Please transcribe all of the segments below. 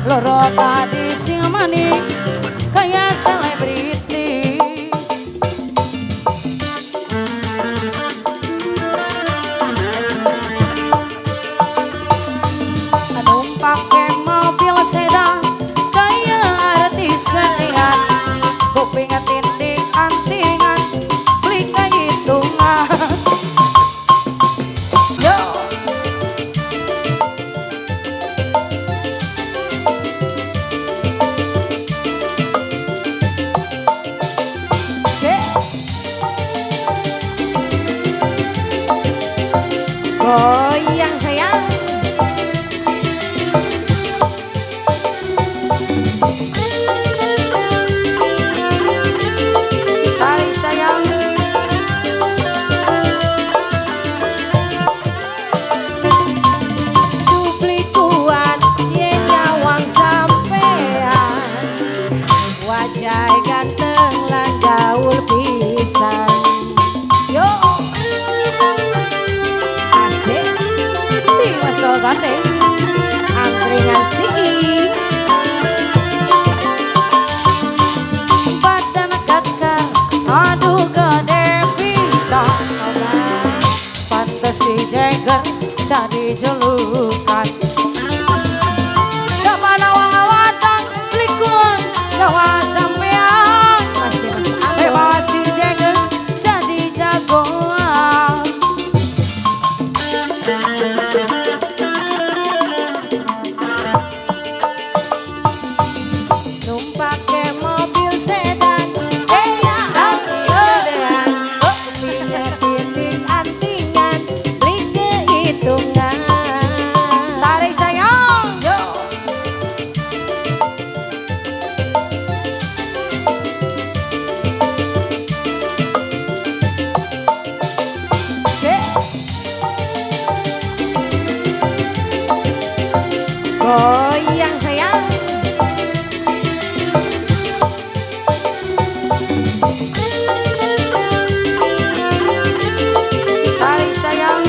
loro tadi sing manis kayak selebritis. Numpak ke mobil sedan kayak artis gantian, kuping tindik antingan beli kehitungan. Yo goyang sayang, tarik sayang, dupli kuat ye nyawang sampean, wajah ganteng lan gaul pisan. Yo masuk gandeng angkringan sedikit badan kakak aduh gede pisan, pantes si Jagger jadi julukan sabana wang awatan likuan gawa sampean masih bebas si Jagger jadi jagoan. Numpak ke mobil sedan kayak gedean, kupingnya tindik antingan beli kehitungan. Tarik sayang, yo goyang sayang, tarik sayang,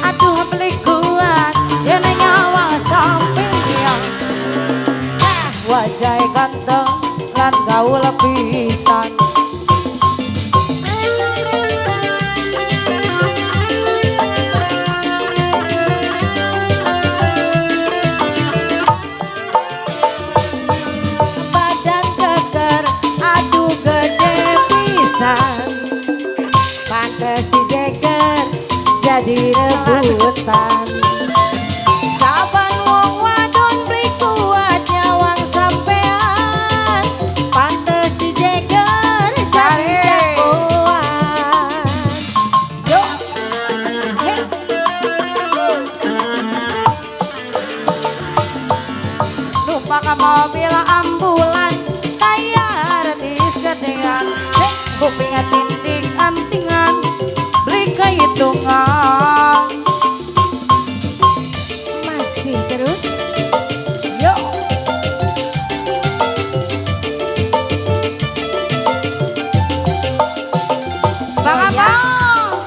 aduh beli kuat dia nyawa sampean, wajah ganteng lan gaul pisan. Pantes si Jagger jadi rebutan, saban wong wadon beli kuat nyawang sampean, pantes si Jagger jadi jagoan. Yo hey. Numpak mobil ambulan kayak artis gedean, kupingnya tindik antingan beli kehitungan. Masih terus yo Bang Abang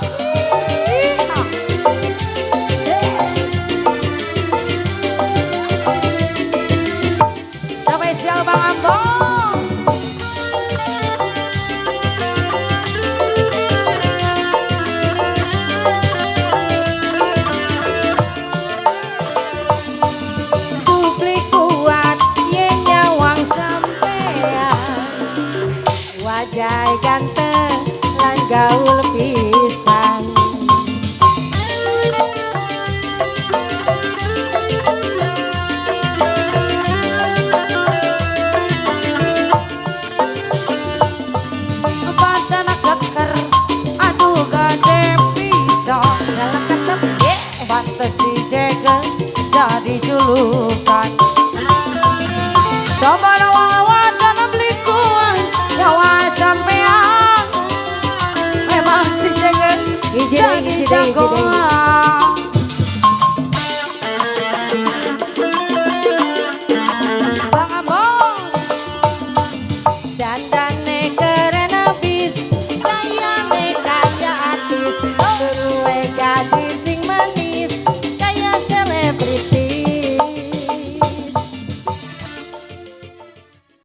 spesial Bang Abang. Wajah ganteng lan gaul pisan, badan keker aduh gede pisan, salah ketep pantes si Jagger jadi julukan.